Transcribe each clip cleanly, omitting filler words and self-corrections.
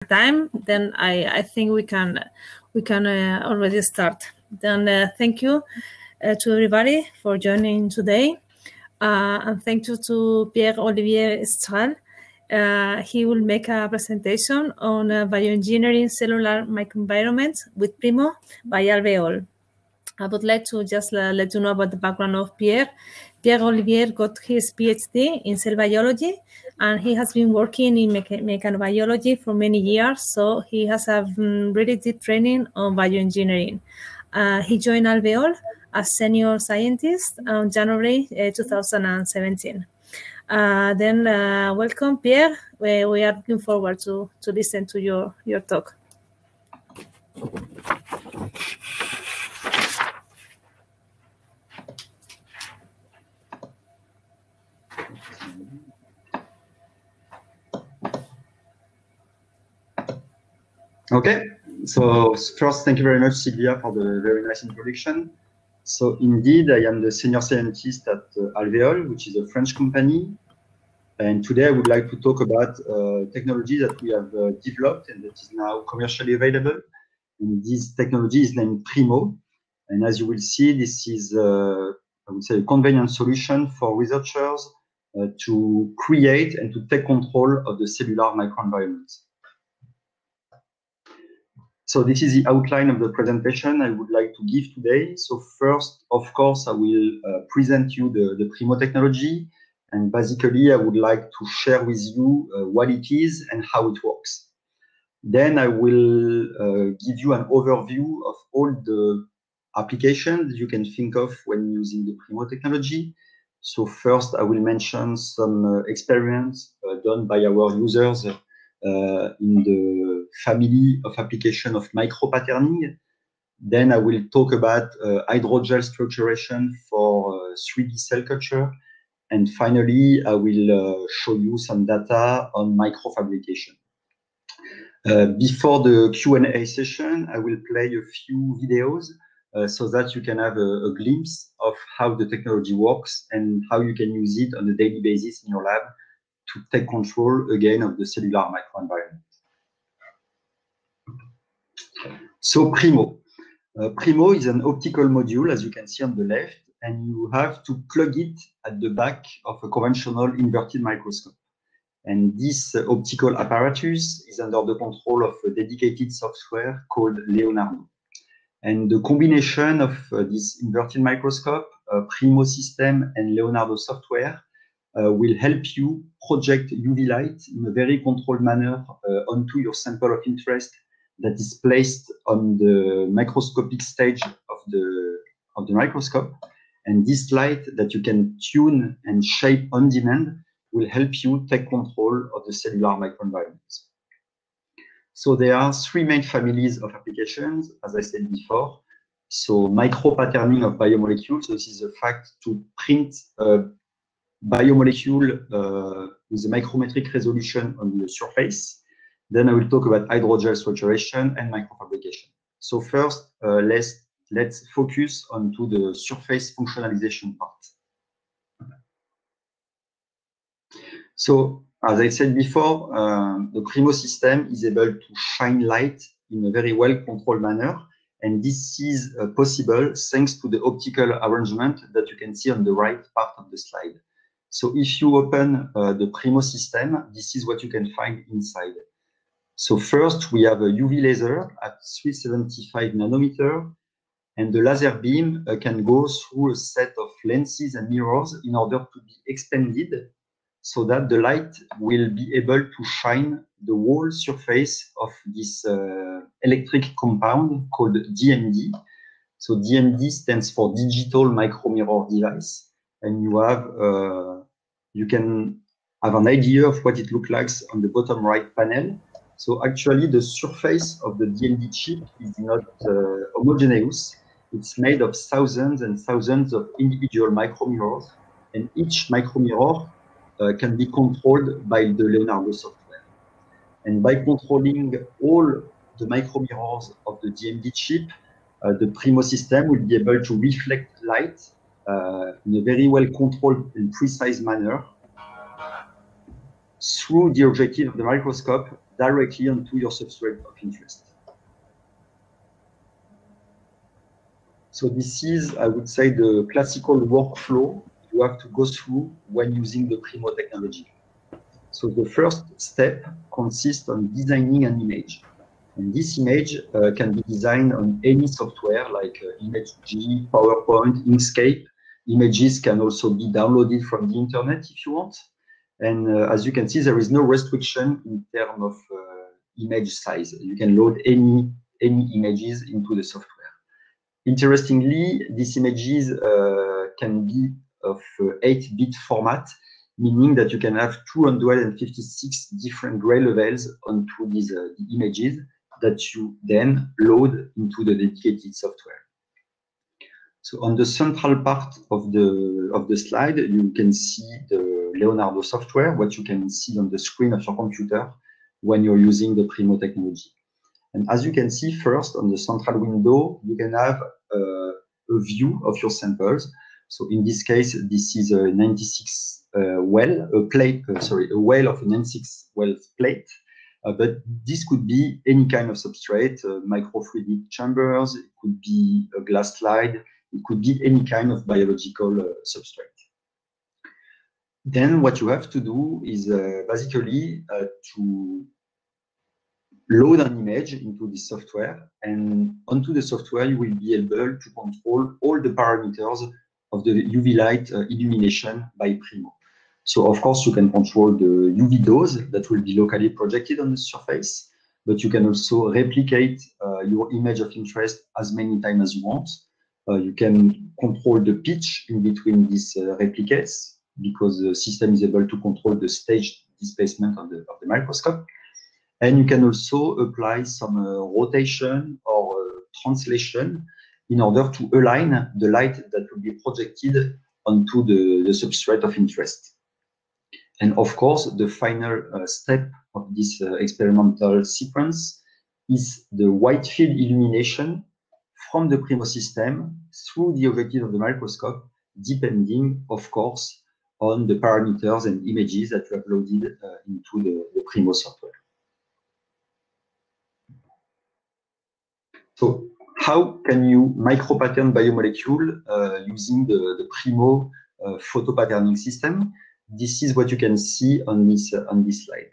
time, then I think we can already start. Then thank you to everybody for joining today, and thank you to Pierre-Olivier Estral. He will make a presentation on bioengineering cellular microenvironments with Primo by Alveol. I would like to just let you know about the background of Pierre. Pierre-Olivier got his PhD in cell biology, and he has been working in mechanobiology for many years, so he has a really deep training on bioengineering. He joined Alveol as senior scientist on January 2017. Then welcome, Pierre. We are looking forward to listen to your talk. Okay, so first, thank you very much, Sylvia, for the very nice introduction. So indeed, I am the senior scientist at Alveol, which is a French company. And today I would like to talk about technology that we have developed and that is now commercially available. And this technology is named Primo. And as you will see, this is, I would say, a convenient solution for researchers to create and to take control of the cellular microenvironment. So this is the outline of the presentation I would like to give today. So first, of course, I will present you the Primo technology. And basically, I would like to share with you what it is and how it works. Then I will give you an overview of all the applications you can think of when using the Primo technology. So first, I will mention some experience done by our users in the family of application of micropatterning. Then I will talk about hydrogel structuration for 3D cell culture. And finally, I will show you some data on microfabrication. Before the Q&A session, I will play a few videos so that you can have a glimpse of how the technology works and how you can use it on a daily basis in your lab to take control again of the cellular microenvironment. So Primo. Primo is an optical module, as you can see on the left, and you have to plug it at the back of a conventional inverted microscope. And this optical apparatus is under the control of a dedicated software called Leonardo. And the combination of this inverted microscope, Primo system, and Leonardo software will help you project UV light in a very controlled manner onto your sample of interest that is placed on the microscopic stage of the microscope. And this light that you can tune and shape on demand will help you take control of the cellular microenvironment. So there are three main families of applications, as I said before. So micropatterning of biomolecules. So this is a fact to print a biomolecule with a micrometric resolution on the surface. Then I will talk about hydrogel structuration and microfabrication. So first, let's focus on to the surface functionalization part. So as I said before, the Primo system is able to shine light in a very well-controlled manner. And this is possible thanks to the optical arrangement that you can see on the right part of the slide. So if you open the Primo system, this is what you can find inside. So first, we have a UV laser at 375 nanometer, and the laser beam can go through a set of lenses and mirrors in order to be expanded so that the light will be able to shine the whole surface of this electric compound called DMD. So DMD stands for Digital Micromirror Device, and you can have an idea of what it looks like on the bottom right panel. So actually, the surface of the DMD chip is not homogeneous. It's made of thousands and thousands of individual micromirrors, and each micromirror can be controlled by the Leonardo software. And by controlling all the micromirrors of the DMD chip, the Primo system will be able to reflect light in a very well controlled and precise manner through the objective of the microscope directly onto your substrate of interest. So this is, I would say, the classical workflow you have to go through when using the Primo technology. So the first step consists on designing an image. And this image can be designed on any software like ImageG, PowerPoint, Inkscape. Images can also be downloaded from the internet if you want. And as you can see, there is no restriction in terms of image size. You can load any images into the software. Interestingly, these images can be of 8-bit format, meaning that you can have 256 different gray levels onto these images that you then load into the dedicated software. So on the central part of the slide, you can see the Leonardo software, what you can see on the screen of your computer when you're using the Primo technology. And as you can see, first on the central window, you can have a view of your samples. So in this case, this is a 96 well, a well of a 96 well plate. But this could be any kind of substrate, microfluidic chambers, it could be a glass slide, it could be any kind of biological substrate. Then what you have to do is basically to load an image into this software, and onto the software you will be able to control all the parameters of the UV light illumination by Primo. So of course you can control the UV dose that will be locally projected on the surface, but you can also replicate your image of interest as many times as you want. You can control the pitch in between these replicates because the system is able to control the stage displacement of the microscope. And you can also apply some rotation or translation in order to align the light that will be projected onto the substrate of interest. And of course, the final step of this experimental sequence is the wide field illumination from the Primo system through the objective of the microscope, depending, of course, on the parameters and images that you have loaded into the Primo software. So how can you micropattern biomolecule using the Primo photo patterning system? This is what you can see on this slide.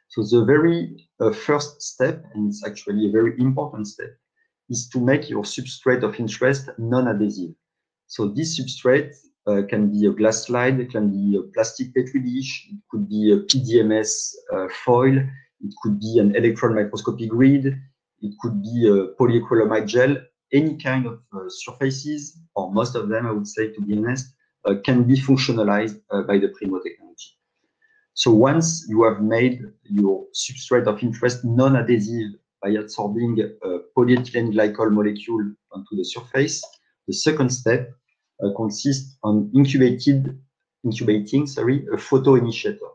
So the very first step, and it's actually a very important step, is to make your substrate of interest non-adhesive. So this substrate can be a glass slide, it can be a plastic petri dish, it could be a PDMS foil, it could be an electron microscopy grid, it could be a polyacrylamide gel, any kind of surfaces, or most of them, I would say, to be honest, can be functionalized by the Primo technology. So once you have made your substrate of interest non-adhesive by absorbing a polyethylene glycol molecule onto the surface, the second step consists on incubating a photoinitiator.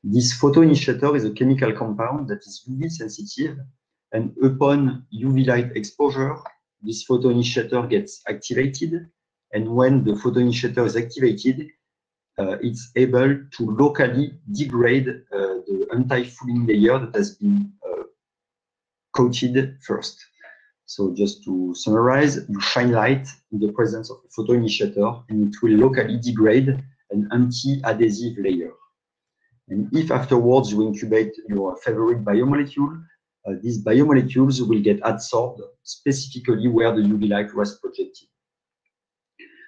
This photoinitiator is a chemical compound that is UV sensitive, and upon UV light exposure, this photoinitiator gets activated, and when the photoinitiator is activated, it's able to locally degrade the anti-fouling layer that has been coated first. So just to summarize, you shine light in the presence of a photoinitiator, and it will locally degrade an anti-adhesive layer. And if afterwards you incubate your favorite biomolecule, these biomolecules will get adsorbed specifically where the UV light was projected.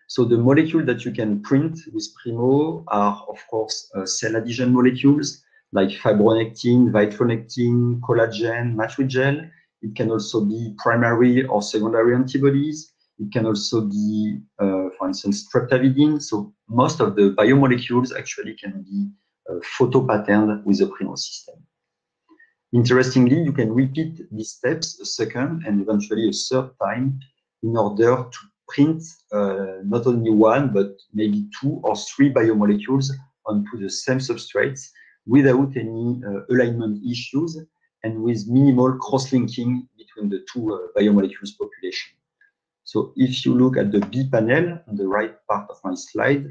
So the molecule that you can print with Primo are, of course, cell adhesion molecules like fibronectin, vitronectin, collagen, matrigel. It can also be primary or secondary antibodies. It can also be, for instance, streptavidin. So most of the biomolecules actually can be photo-patterned with the Primo system. Interestingly, you can repeat these steps a second and eventually a third time in order to print not only one, but maybe 2 or 3 biomolecules onto the same substrates without any alignment issues and with minimal cross-linking between the 2 biomolecules population. So if you look at the B panel on the right part of my slide,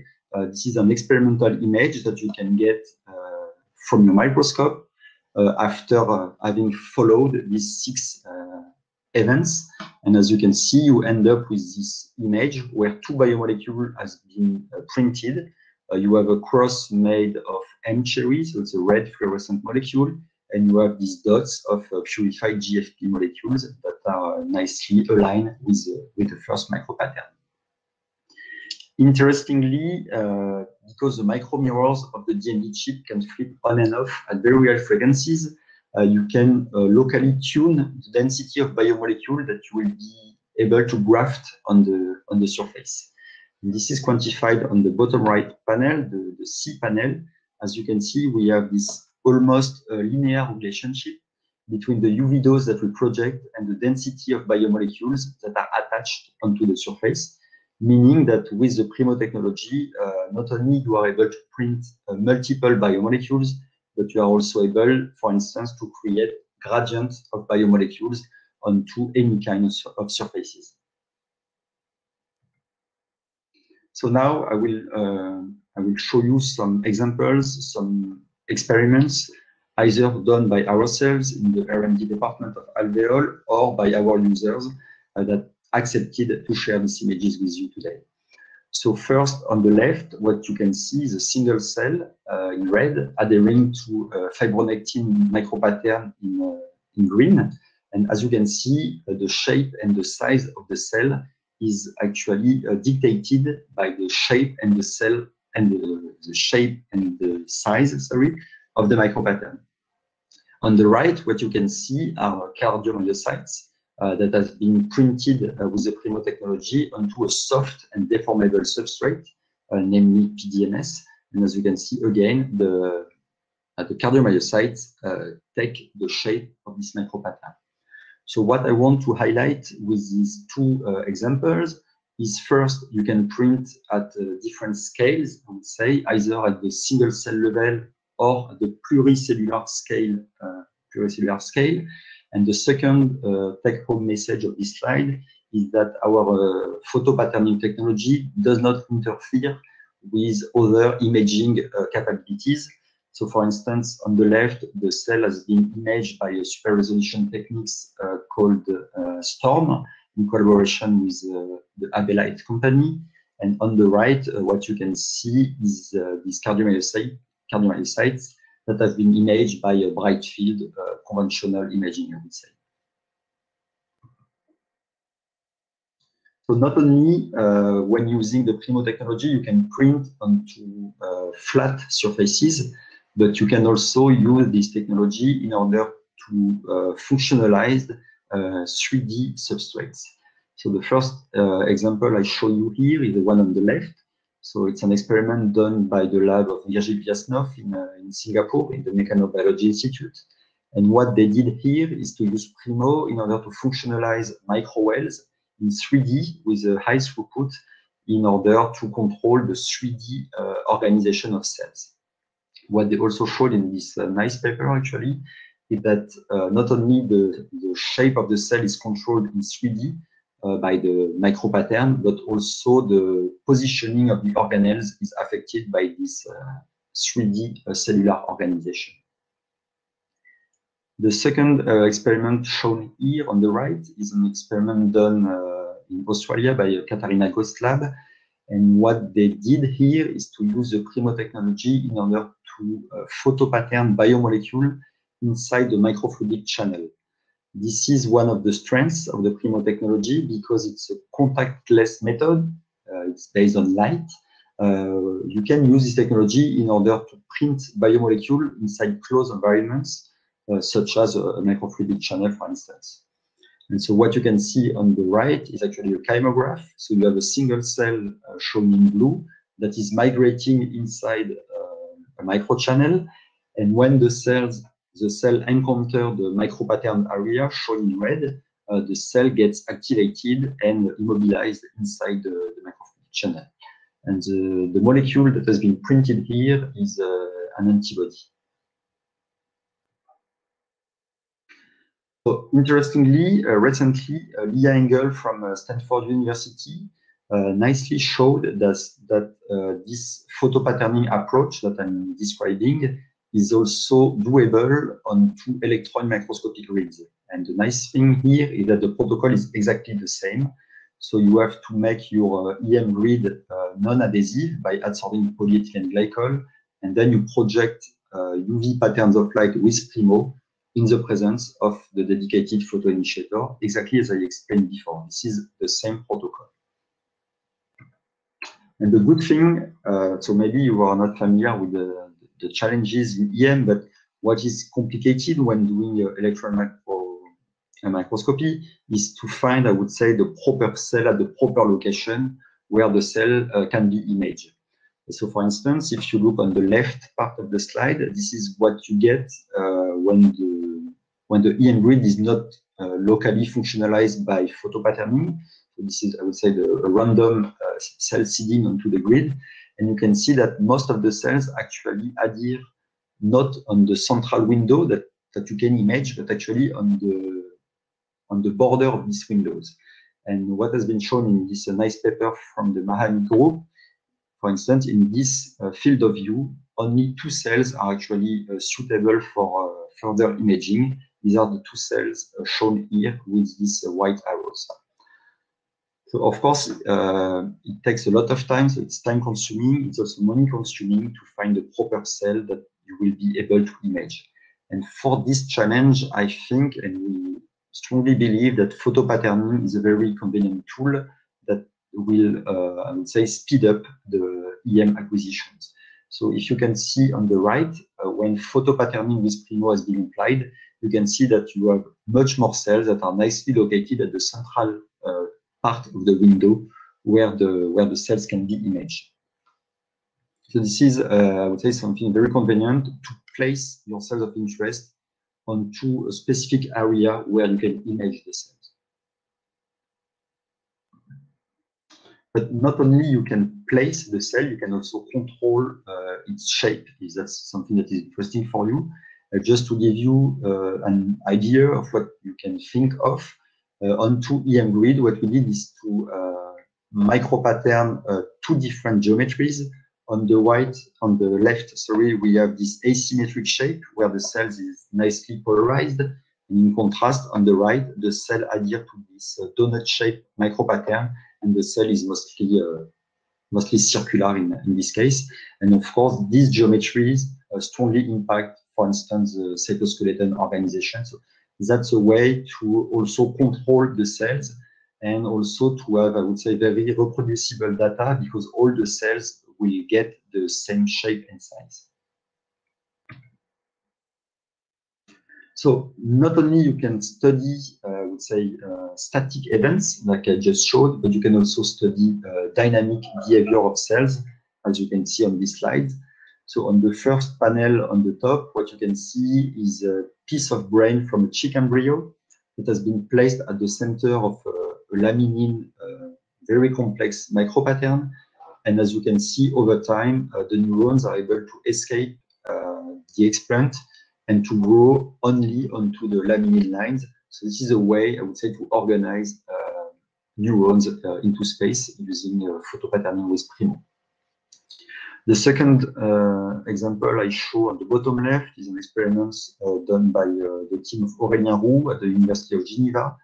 this is an experimental image that you can get from your microscope. after having followed these 6 events. And as you can see, you end up with this image where 2 biomolecules has been printed. You have a cross made of M cherry, so it's a red fluorescent molecule, and you have these dots of purified GFP molecules that are nicely aligned with the first micropattern. Interestingly, because the micromirrors of the DND chip can flip on and off at very high frequencies, you can locally tune the density of biomolecule that you will be able to graft on the surface. And this is quantified on the bottom right panel, the C panel. As you can see, we have this almost linear relationship between the UV dose that we project and the density of biomolecules that are attached onto the surface, meaning that with the Primo technology, not only you are able to print multiple biomolecules, but you are also able, for instance, to create gradients of biomolecules onto any kind of surfaces. So now I will show you some examples, some experiments, either done by ourselves in the R&D department of Alveol or by our users that accepted to share these images with you today. So first, on the left, what you can see is a single cell in red adhering to a fibronectin micropattern in green. And as you can see, the shape and the size of the cell is actually dictated by the shape and the cell and the shape and the size, of the micropattern. On the right, what you can see are cardiomyocytes that has been printed with the Primo technology onto a soft and deformable substrate, namely PDMS. And as you can see again, the cardiomyocytes take the shape of this micropattern. So what I want to highlight with these 2 examples is first, you can print at different scales, I would say, either at the single cell level or at the pluricellular scale. And the second take-home message of this slide is that our photo patterning technology does not interfere with other imaging capabilities. So for instance, on the left, the cell has been imaged by a super resolution techniques called STORM in collaboration with the Abelite company. And on the right, what you can see is these cardiomyocytes that have been imaged by a bright field conventional imaging, I would say. So not only when using the Primo technology, you can print onto flat surfaces, but you can also use this technology in order to functionalize 3D substrates. So the first example I show you here is the one on the left. So it's an experiment done by the lab of Virgil Viasnov in Singapore, in the Mechanobiology Institute. And what they did here is to use Primo in order to functionalize microwells in 3D with a high throughput in order to control the 3D organization of cells. What they also showed in this nice paper, actually, is that not only the shape of the cell is controlled in 3D by the micropattern, but also the positioning of the organelles is affected by this 3D cellular organization. The second experiment shown here on the right is an experiment done in Australia by Katharina Ghost lab. And what they did here is to use the Primo technology in order to photo pattern biomolecule inside the microfluidic channel. This is one of the strengths of the Primo technology because it's a contactless method. It's based on light. You can use this technology in order to print biomolecule inside closed environments, such as a microfluidic channel, for instance. And so what you can see on the right is actually a chymograph. So you have a single cell shown in blue that is migrating inside a microchannel. And when the cell encounters the micropattern area shown in red, the cell gets activated and immobilized inside the microfluidic channel. And the molecule that has been printed here is an antibody. So interestingly, recently, Leah Engel from Stanford University nicely showed that this photo patterning approach that I'm describing is also doable on 2 electron microscopic grids. And the nice thing here is that the protocol is exactly the same. So you have to make your EM grid non-adhesive by adsorbing polyethylene glycol, and then you project UV patterns of light with Primo in the presence of the dedicated photoinitiator, exactly as I explained before. This is the same protocol. And the good thing, so maybe you are not familiar with the challenges in EM, but what is complicated when doing electron microscopy is to find, I would say, the proper cell at the proper location where the cell can be imaged. So, for instance, if you look on the left part of the slide, this is what you get when the EM grid is not locally functionalized by photopatterning. So this is, I would say, a random cell seeding onto the grid. And you can see that most of the cells actually adhere not on the central window that you can image, but actually on the border of these windows. And what has been shown in this nice paper from the Mahani group, for instance, in this field of view, only 2 cells are actually suitable for further imaging. These are the 2 cells shown here with these white arrows. So, of course, it takes a lot of time, so it's time consuming. It's also money consuming to find the proper cell that you will be able to image. And for this challenge, I think, and we strongly believe that photopatterning is a very convenient tool that will, I would say, speed up the EM acquisitions. So if you can see on the right, when photopatterning with Primo has been applied, you can see that you have much more cells that are nicely located at the central part of the window where the cells can be imaged. So this is, I would say, something very convenient to place your cells of interest onto a specific area where you can image the cells. But not only you can place the cell, you can also control its shape, if that's something that is interesting for you. Just to give you an idea of what you can think of, onto EM grid, what we did is to micro-pattern 2 different geometries. On the left, sorry, we have this asymmetric shape where the cells is nicely polarized. And in contrast, on the right, the cell adhere to this donut shape micro-pattern, and the cell is mostly circular in this case. And of course, these geometries strongly impact, for instance, the cytoskeleton organization. So that's a way to also control the cells and also to have, I would say, very reproducible data, because all the cells will get the same shape and size. So not only you can study, I would say, static events like I just showed, but you can also study dynamic behavior of cells, as you can see on this slide. So on the first panel on the top, what you can see is a piece of brain from a chick embryo that has been placed at the center of a laminin, very complex micropattern. And as you can see over time, the neurons are able to escape the experiment and to grow only onto the laminin lines. So this is a way, I would say, to organize neurons into space using photopatterning with Primo. The second example I show on the bottom left is an experiment done by the team of Aurélien Roux at the University of Geneva.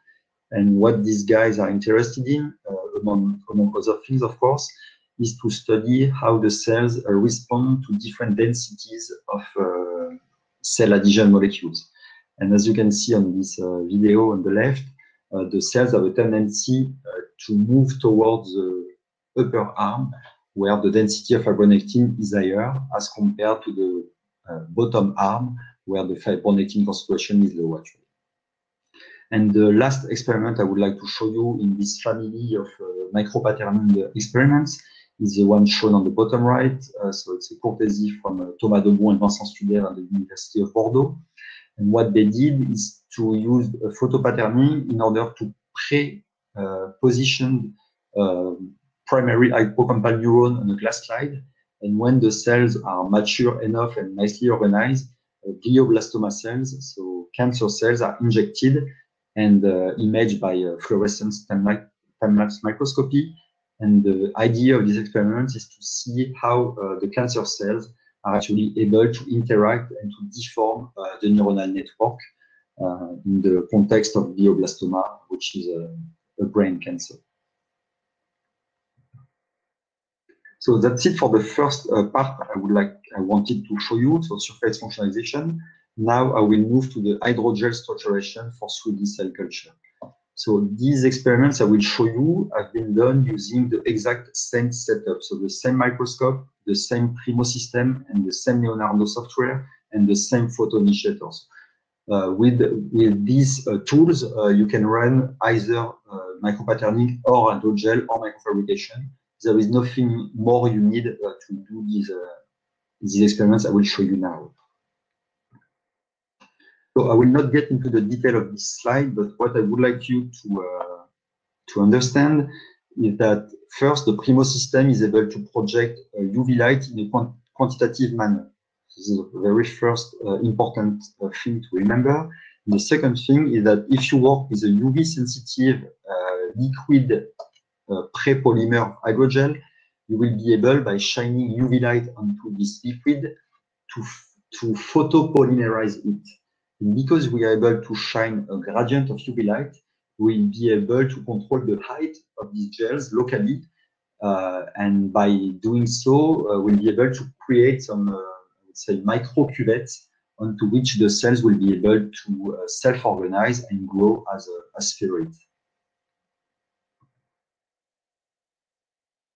And what these guys are interested in, among other things, of course, is to study how the cells respond to different densities of cell adhesion molecules. And as you can see on this video on the left, the cells have a tendency to move towards the upper arm, where the density of fibronectin is higher as compared to the bottom arm, where the fibronectin concentration is lower. And the last experiment I would like to show you in this family of micro-patterning experiments is the one shown on the bottom right. So it's a courtesy from Thomas Debon and Vincent Studer at the University of Bordeaux. And what they did is to use photopatterning in order to pre-position primary hippocampal neuron on a glass slide. And when the cells are mature enough and nicely organized, glioblastoma cells, so cancer cells, are injected and imaged by fluorescence time-lapse microscopy. And the idea of this experiment is to see how the cancer cells are actually able to interact and to deform the neuronal network in the context of glioblastoma, which is a brain cancer. So that's it for the first part I wanted to show you, so surface functionalization. Now I will move to the hydrogel structuration for 3D cell culture. So these experiments I will show you have been done using the exact same setup. So the same microscope, the same Primo system, and the same Leonardo software, and the same photo initiators. With these tools, you can run either micropatterning or hydrogel or microfabrication. There is nothing more you need to do these experiments I will show you now. So I will not get into the detail of this slide, but what I would like you to understand is that first, the Primo system is able to project UV light in a quantitative manner. This is the very first important thing to remember. And the second thing is that if you work with a UV sensitive liquid pre-polymer hydrogel, you will be able, by shining UV light onto this liquid, to photopolymerize it. And because we are able to shine a gradient of UV light, we'll be able to control the height of these gels locally. And by doing so, we'll be able to create some, let's say, micro cuvettes onto which the cells will be able to self-organize and grow as spheroids.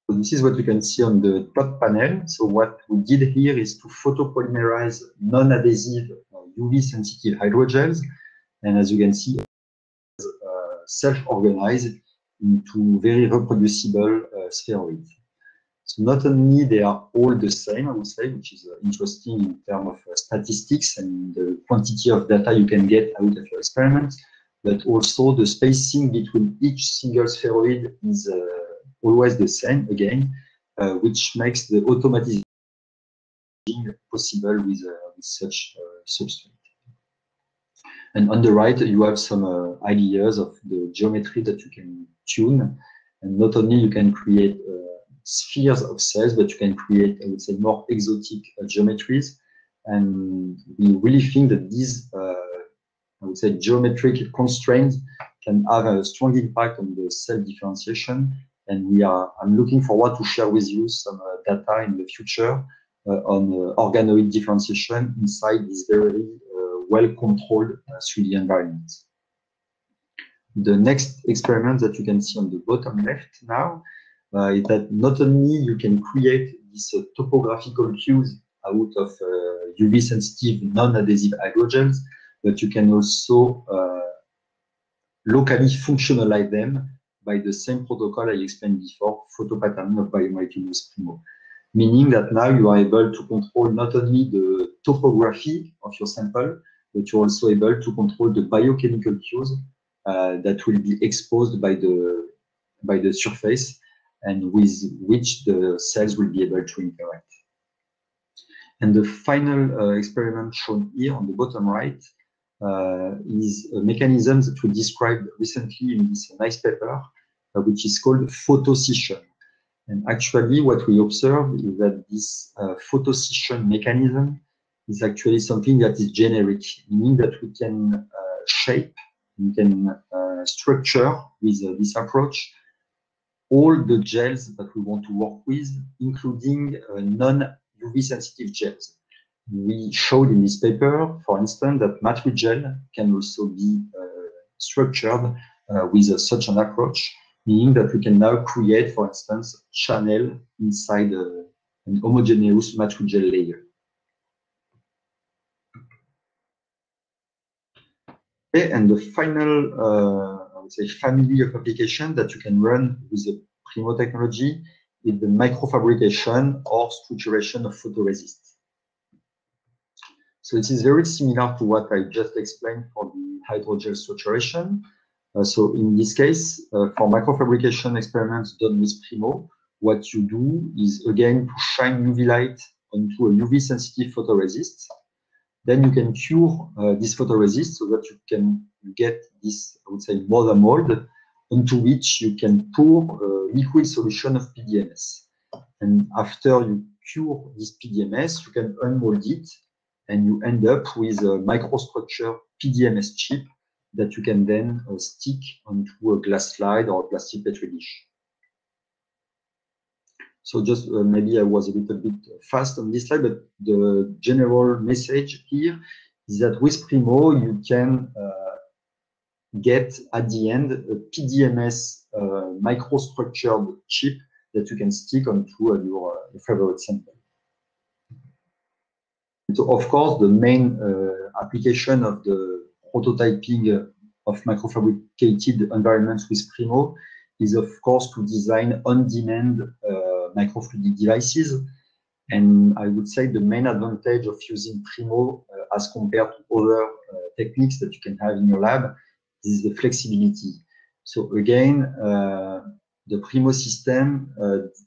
So this is what you can see on the top panel. So what we did here is to photopolymerize non-adhesive UV-sensitive hydrogels. And as you can see, self-organized into very reproducible spheroids. So not only they are all the same, I would say, which is interesting in terms of statistics and the quantity of data you can get out of your experiment, but also the spacing between each single spheroid is always the same again, which makes the automatization possible with such substrate. And on the right, you have some ideas of the geometry that you can tune. And not only you can create spheres of cells, but you can create, I would say, more exotic geometries. And we really think that these, I would say, geometric constraints can have a strong impact on the cell differentiation. And I'm looking forward to share with you some data in the future on organoid differentiation inside this very well-controlled 3D environment. The next experiment that you can see on the bottom left now is that not only you can create these topographical cues out of UV-sensitive non-adhesive hydrogels, but you can also locally functionalize them by the same protocol I explained before, photopatterning of Biomolecules Primo. Meaning that now you are able to control not only the topography of your sample, but you're also able to control the biochemical cues that will be exposed by the surface and with which the cells will be able to interact. And the final experiment shown here on the bottom right is a mechanism that we described recently in this nice paper, which is called photoscission. And actually, what we observed is that this photoscission mechanism is actually something that is generic, meaning that we can shape, we can structure with this approach all the gels that we want to work with, including non-UV sensitive gels. We showed in this paper, for instance, that matrigel can also be structured with such an approach, meaning that we can now create, for instance, channel inside an homogeneous matrigel layer. Okay, and the final, I would say, family of applications that you can run with the Primo technology is the microfabrication or structuration of photoresist. So it is very similar to what I just explained for the hydrogel structuration. So in this case, for microfabrication experiments done with Primo, what you do is, again, to shine UV light onto a UV-sensitive photoresist. Then you can cure this photoresist so that you can get this, I would say, mother mold onto which you can pour a liquid solution of PDMS. And after you cure this PDMS, you can unmold it, and you end up with a microstructure PDMS chip that you can then stick onto a glass slide or a plastic petri dish. So just maybe I was a little bit fast on this slide, but the general message here is that with Primo, you can get at the end a PDMS microstructured chip that you can stick onto your favorite sample. So, of course, the main application of the prototyping of microfabricated environments with Primo is, of course, to design on-demand microfluidic devices. And I would say the main advantage of using Primo as compared to other techniques that you can have in your lab is the flexibility. So again, the Primo system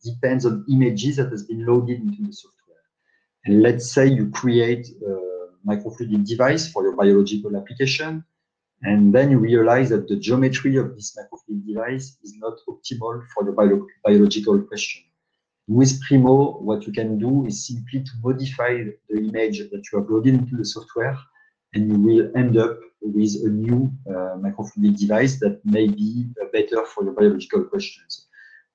depends on images that has been loaded into the software. And let's say you create a microfluidic device for your biological application, and then you realize that the geometry of this microfluidic device is not optimal for your biological question. With Primo, what you can do is simply to modify the image that you have loaded into the software, and you will end up with a new microfluidic device that may be better for your biological questions.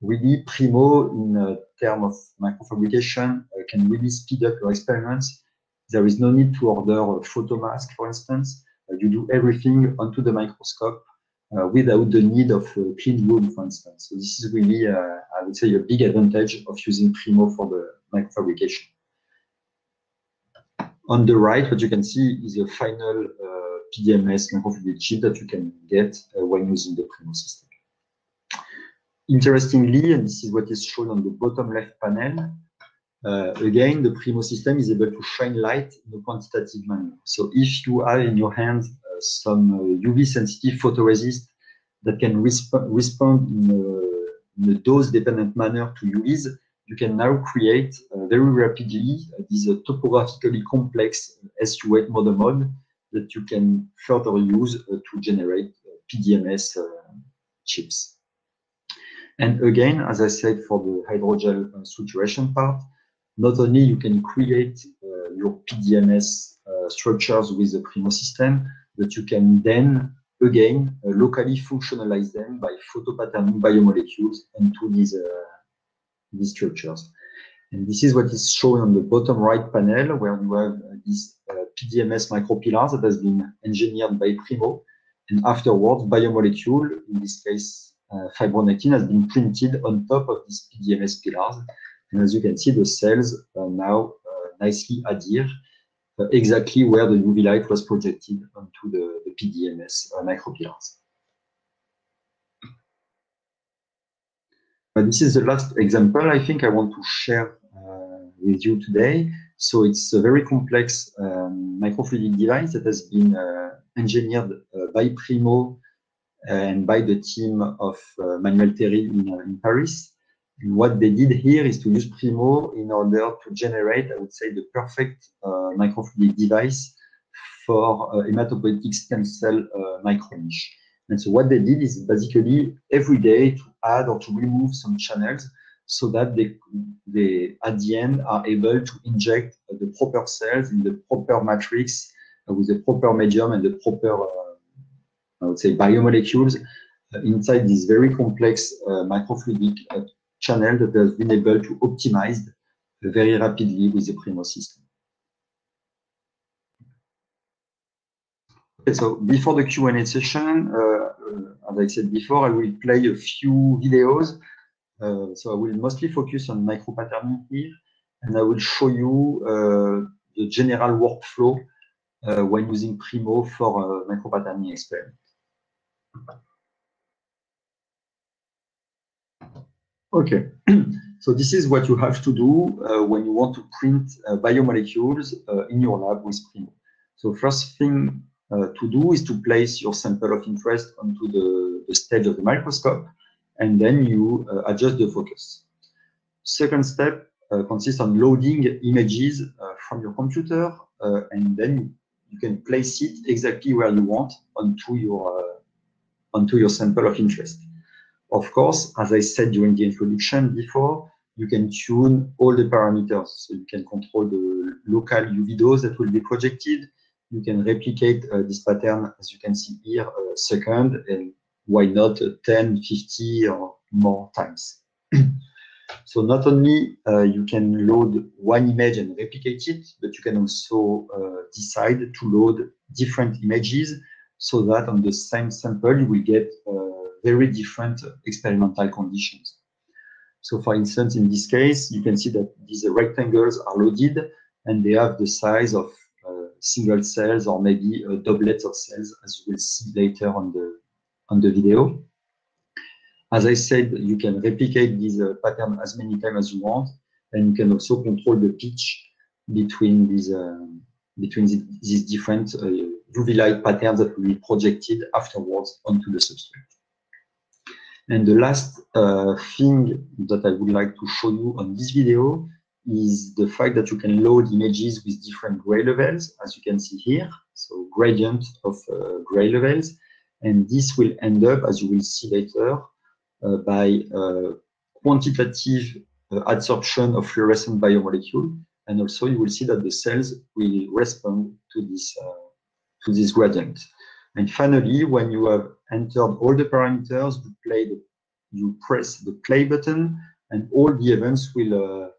Really, Primo, in terms of microfabrication, can really speed up your experiments. There is no need to order a photo mask, for instance. You do everything onto the microscope without the need of a clean room, for instance. So this is really, I would say, a big advantage of using Primo for the microfabrication. On the right, what you can see is a final PDMS microfluidic chip that you can get when using the Primo system. Interestingly, and this is what is shown on the bottom left panel, again, the Primo system is able to shine light in a quantitative manner. So if you have in your hands some UV-sensitive photoresist that can respond in a dose-dependent manner to UVs, you can now create very rapidly this topographically complex SU8 model mode that you can further use to generate PDMS chips. And again, as I said, for the hydrogel suturation part, not only you can create your PDMS structures with the Primo system, but you can then, again, locally functionalize them by photopatterning biomolecules into these structures. And this is what is shown on the bottom right panel, where you have this PDMS micropillars that has been engineered by Primo. And afterwards, biomolecule, in this case, fibronectin, has been printed on top of these PDMS pillars. And as you can see, the cells now nicely adhere exactly where the UV light was projected onto the PDMS micropillars. This is the last example I think I want to share with you today. So it's a very complex microfluidic device that has been engineered by Primo and by the team of Manuel Terry in Paris. And what they did here is to use Primo in order to generate, I would say, the perfect microfluidic device for hematopoietic stem cell microniche. And so what they did is basically every day to add or to remove some channels so that they at the end are able to inject the proper cells in the proper matrix with the proper medium and the proper, I would say, biomolecules inside this very complex microfluidic channel that has been able to optimize very rapidly with the Primo system. Okay, so before the Q&A session, as I said before, I will play a few videos. So I will mostly focus on micropatterning here, and I will show you the general workflow when using Primo for a micropatterning experiment. Okay, so this is what you have to do when you want to print biomolecules in your lab with Primo. So first thing to do is to place your sample of interest onto the stage of the microscope, and then you adjust the focus. Second step consists on loading images from your computer, and then you can place it exactly where you want onto your sample of interest. Of course, as I said during the introduction before, you can tune all the parameters. So you can control the local UV dose that will be projected. You can replicate this pattern, as you can see here, a second, and why not 10, 50 or more times. So not only you can load one image and replicate it, but you can also decide to load different images so that on the same sample, you will get very different experimental conditions. So for instance, in this case, you can see that these rectangles are loaded and they have the size of single cells or maybe doublets of cells, as you will see later on the video. As I said, you can replicate this pattern as many times as you want, and you can also control the pitch between these different UV light patterns that will be projected afterwards onto the substrate. And the last thing that I would like to show you on this video is the fact that you can load images with different gray levels, as you can see here. So gradient of gray levels. And this will end up, as you will see later, by quantitative adsorption of fluorescent biomolecule. And also you will see that the cells will respond to this gradient. And finally, when you have entered all the parameters, you press the play button, and all the events will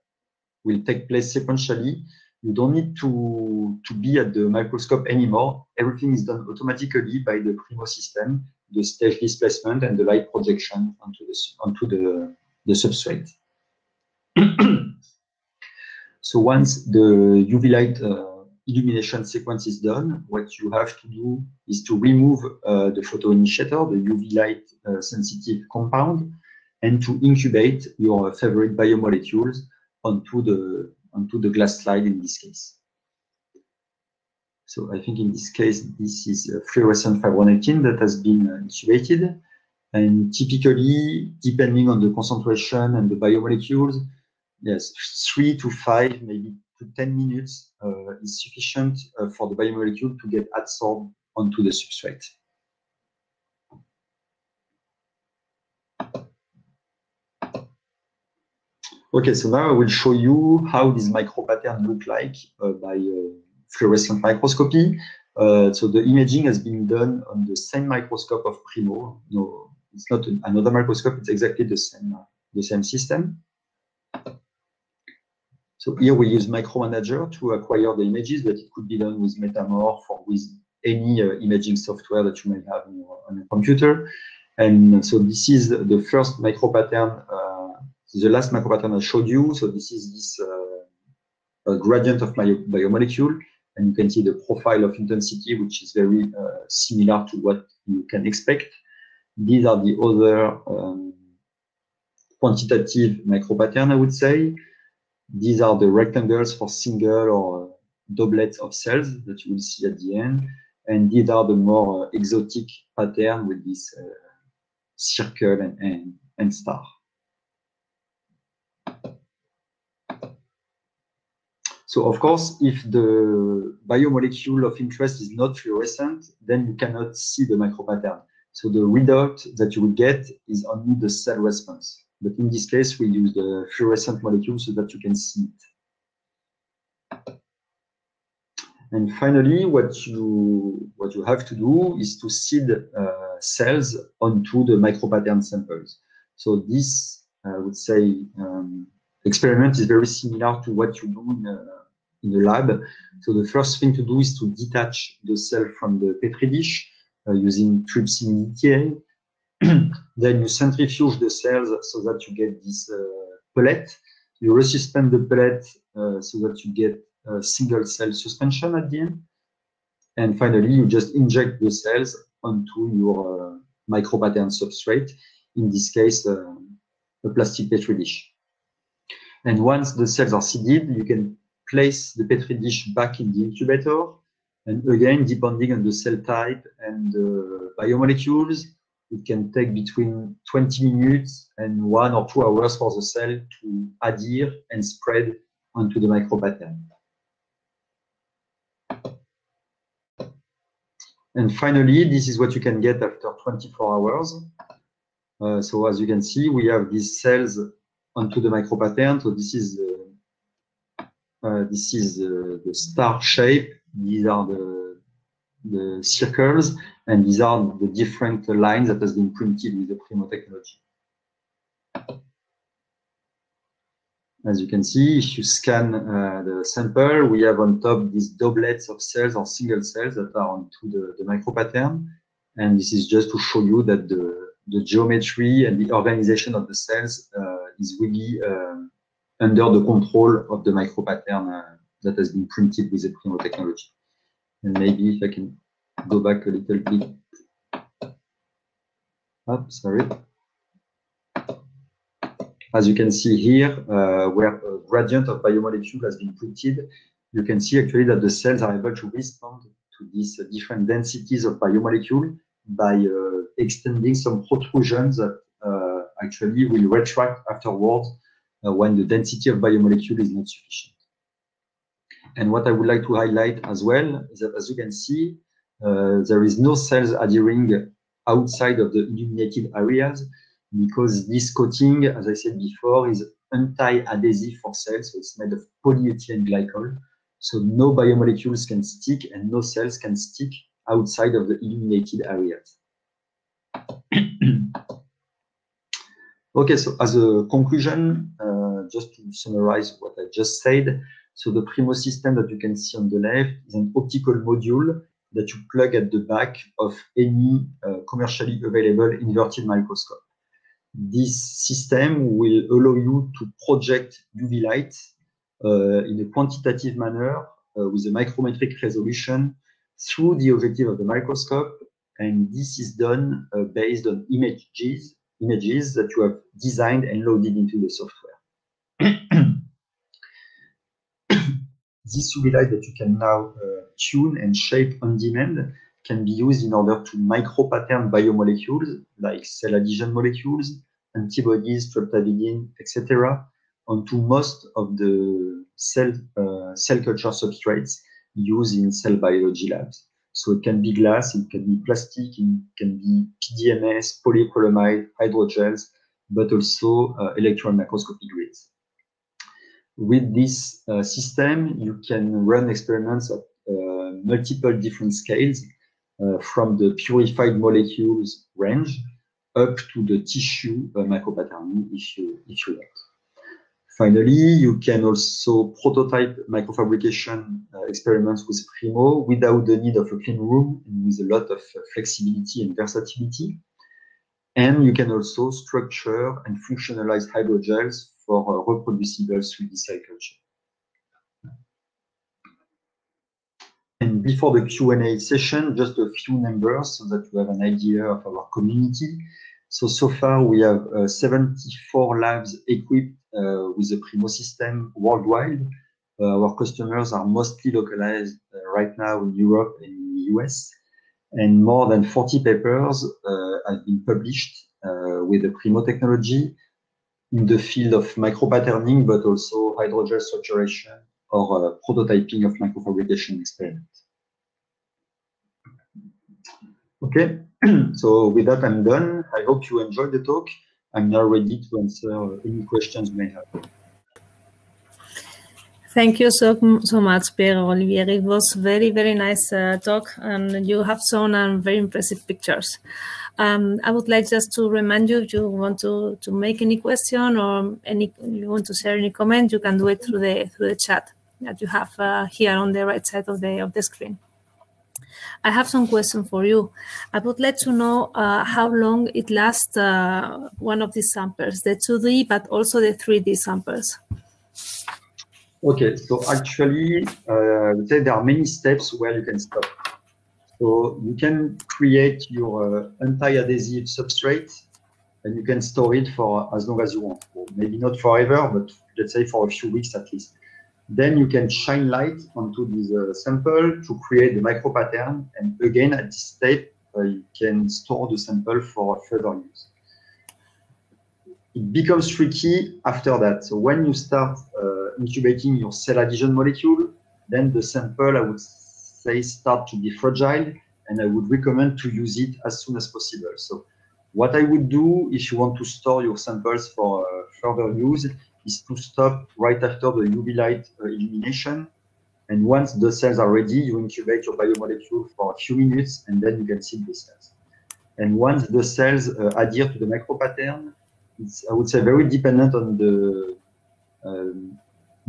take place sequentially. You don't need to be at the microscope anymore. Everything is done automatically by the Primo system, the stage displacement and the light projection onto the substrate. So once the UV light illumination sequence is done, what you have to do is to remove the photoinitiator, the UV light sensitive compound, and to incubate your favorite biomolecules onto the glass slide in this case. So I think in this case, this is fluorescent fibronectin that has been incubated. And typically, depending on the concentration and the biomolecules, yes, 3 to 5, maybe to 10 minutes is sufficient for the biomolecule to get adsorbed onto the substrate. Okay, so now I will show you how this micropattern look like by fluorescent microscopy. So the imaging has been done on the same microscope of Primo. No, it's not another microscope, it's exactly the same system. So here we use Micromanager to acquire the images, but it could be done with Metamorph or with any imaging software that you may have on your computer. And so this is the first micropattern, the last micropattern I showed you. So this is this gradient of my biomolecule, and you can see the profile of intensity, which is very similar to what you can expect. These are the other quantitative micropattern, I would say. These are the rectangles for single or doublets of cells that you will see at the end. And these are the more exotic pattern with this circle and star. So of course, if the biomolecule of interest is not fluorescent, then you cannot see the micropattern. So the readout that you will get is only the cell response. But in this case, we use the fluorescent molecule so that you can see it. And finally, what you have to do is to seed cells onto the micropattern samples. So this, I would say, experiment is very similar to what you do in the lab. So the first thing to do is to detach the cell from the Petri dish using trypsin EDTA. Then you centrifuge the cells so that you get this pellet. You resuspend the pellet so that you get a single cell suspension at the end. And finally, you just inject the cells onto your micropattern substrate, in this case, a plastic Petri dish. And once the cells are seeded, you can place the Petri dish back in the incubator. And again, depending on the cell type and the biomolecules, it can take between 20 minutes and 1 or 2 hours for the cell to adhere and spread onto the micropattern. And finally, this is what you can get after 24 hours. So as you can see, we have these cells onto the micropattern. So this is the star shape. These are the circles, and these are the different lines that has been printed with the Primo technology. As you can see, if you scan the sample, we have on top these doublets of cells or single cells that are onto the micropattern. And this is just to show you that the geometry and the organization of the cells is really under the control of the micropattern that has been printed with the Primo technology. And maybe if I can go back a little bit. Oh, sorry. As you can see here, where a gradient of biomolecule has been printed, you can see actually that the cells are able to respond to these different densities of biomolecule by extending some protrusions that actually will retract afterwards when the density of biomolecule is not sufficient. And what I would like to highlight as well is that, as you can see, there is no cells adhering outside of the illuminated areas, because this coating, as I said before, is anti-adhesive for cells, so it's made of polyethylene glycol. So no biomolecules can stick and no cells can stick outside of the illuminated areas. Okay, so as a conclusion, just to summarize what I just said, so the Primo system that you can see on the left is an optical module that you plug at the back of any commercially available inverted microscope. This system will allow you to project UV light in a quantitative manner with a micrometric resolution through the objective of the microscope, and this is done based on images that you have designed and loaded into the software. This UV light that you can now tune and shape on demand can be used in order to micropattern biomolecules like cell adhesion molecules, antibodies, streptavidin, etc., onto most of the cell culture substrates used in cell biology labs. So it can be glass, it can be plastic, it can be PDMS, polyacrylamide, hydrogels, but also electron microscopy grids. With this system, you can run experiments at multiple different scales, from the purified molecules range up to the tissue micropatterning if you want. Finally, you can also prototype microfabrication experiments with Primo without the need of a clean room and with a lot of flexibility and versatility. And you can also structure and functionalize hydrogels for reproducible 3D cell culture. And before the Q&A session, just a few numbers so that you have an idea of our community. So far we have 74 labs equipped with the Primo system worldwide. Our customers are mostly localized right now in Europe and in the US. And more than 40 papers have been published with the Primo technology in the field of micropatterning, but also hydrogel structuration or prototyping of microfabrication experiments. Okay, so with that, I'm done. I hope you enjoyed the talk. I'm now ready to answer any questions you may have. Thank you so much, Pierre-Olivier. It was very, very nice talk, and you have shown very impressive pictures. I would like just to remind you, if you want to make any question or you want to share any comment, you can do it through the chat that you have here on the right side of the screen. I have some question for you. I would like to know how long it lasts, one of these samples, the 2D, but also the 3D samples. Okay, so actually, I would say there are many steps where you can stop. So you can create your anti-adhesive substrate, and you can store it for as long as you want. Or maybe not forever, but let's say for a few weeks at least. Then you can shine light onto this sample to create the micropattern. And again, at this step, you can store the sample for further use. It becomes tricky after that. So when you start incubating your cell adhesion molecule, then the sample, I would say, start to be fragile, and I would recommend to use it as soon as possible. So What I would do if you want to store your samples for further use is to stop right after the UV light illumination. And once the cells are ready, you incubate your biomolecule for a few minutes, and then you can seed the cells. And once the cells adhere to the micropattern, it's, I would say, very dependent on the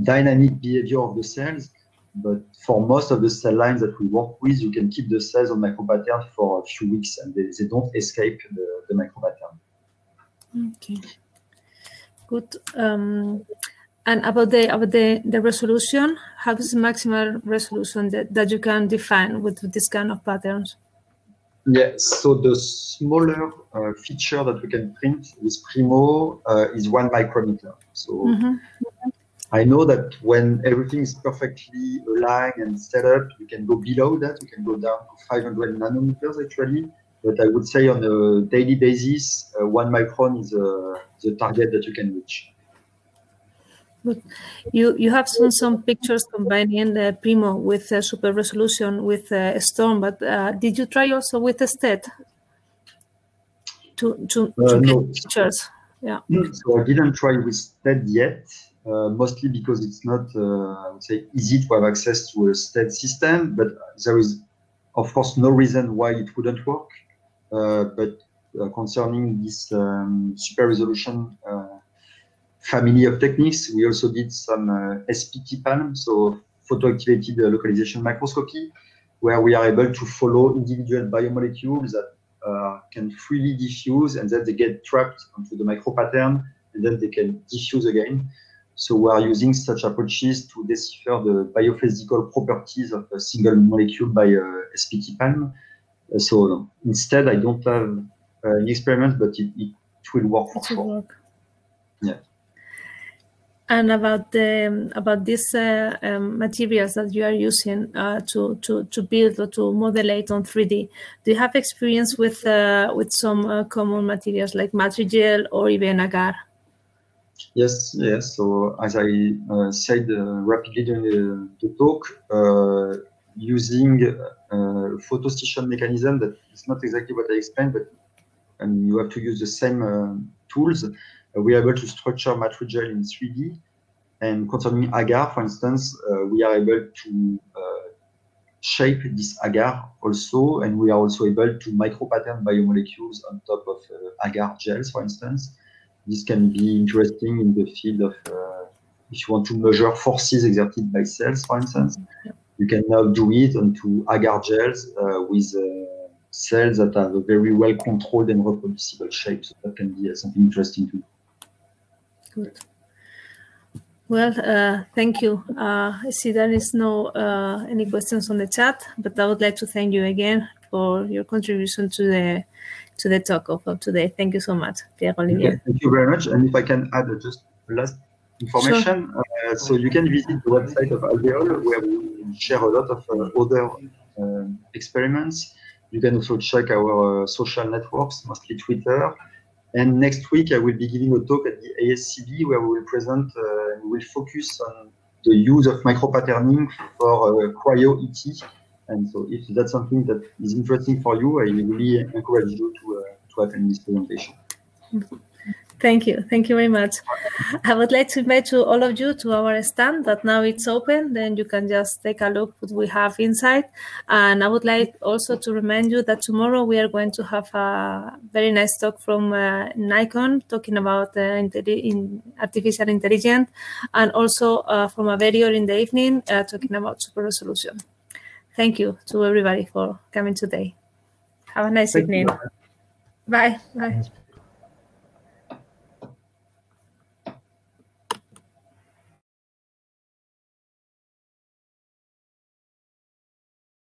dynamic behavior of the cells. But for most of the cell lines that we work with, you can keep the cells on micropattern for a few weeks, and they don't escape the micropattern. Okay, good. And about the resolution, how is the maximal resolution that you can define with this kind of patterns? Yes, so the smaller feature that we can print with Primo is 1 micrometer. So I know that when everything is perfectly aligned and set up, you can go below that. You can go down to 500 nanometers actually. But I would say on a daily basis, 1 micron is the target that you can reach. Good. You have seen some pictures combining the Primo with super resolution with Storm, but did you try also with the STED to no. get pictures? Yeah. So I didn't try with STED yet, mostly because it's not, I would say, easy to have access to a STED system. But there is, of course, no reason why it wouldn't work. But concerning this super resolution family of techniques, we also did some SPT-PALM, so photoactivated localization microscopy, where we are able to follow individual biomolecules that can freely diffuse, and then they get trapped onto the micropattern, and then they can diffuse again. So we are using such approaches to decipher the biophysical properties of a single molecule by SPT-PALM. So instead, I don't have an experiment, but it will work for sure. Yeah. And about these materials that you are using to build or to modulate on 3D, do you have experience with some common materials like Matrigel or even agar? Yes, yes. So as I said rapidly during the talk, using photostation mechanism, that is not exactly what I explained, but you have to use the same tools. We are able to structure Matrigel in 3D. And concerning agar, for instance, we are able to shape this agar also, and we are also able to micropattern biomolecules on top of agar gels, for instance. This can be interesting in the field of if you want to measure forces exerted by cells, for instance. You can now do it onto agar gels with cells that have a very well controlled and reproducible shape. So that can be something interesting too. Good. Well, thank you. I see there is no any questions on the chat, but I would like to thank you again for your contribution to the talk of today. Thank you so much, Pierre-Olivier. Okay, thank you very much. And if I can add just last information, sure. So you can visit the website of Alveol, where we share a lot of other experiments. You can also check our social networks, mostly Twitter. And next week, I will be giving a talk at the ASCB, where we will present, we will focus on the use of micropatterning for cryo-ET. And so if that's something that is interesting for you, I really encourage you to attend this presentation. Thank you. Thank you very much. I would like to invite to all of you to our stand that now it's open. Then you can just take a look what we have inside. And I would like also to remind you that tomorrow we are going to have a very nice talk from Nikon talking about artificial intelligence, and also from Averio in the evening talking about super resolution. Thank you to everybody for coming today. Have a nice evening. Bye. Bye.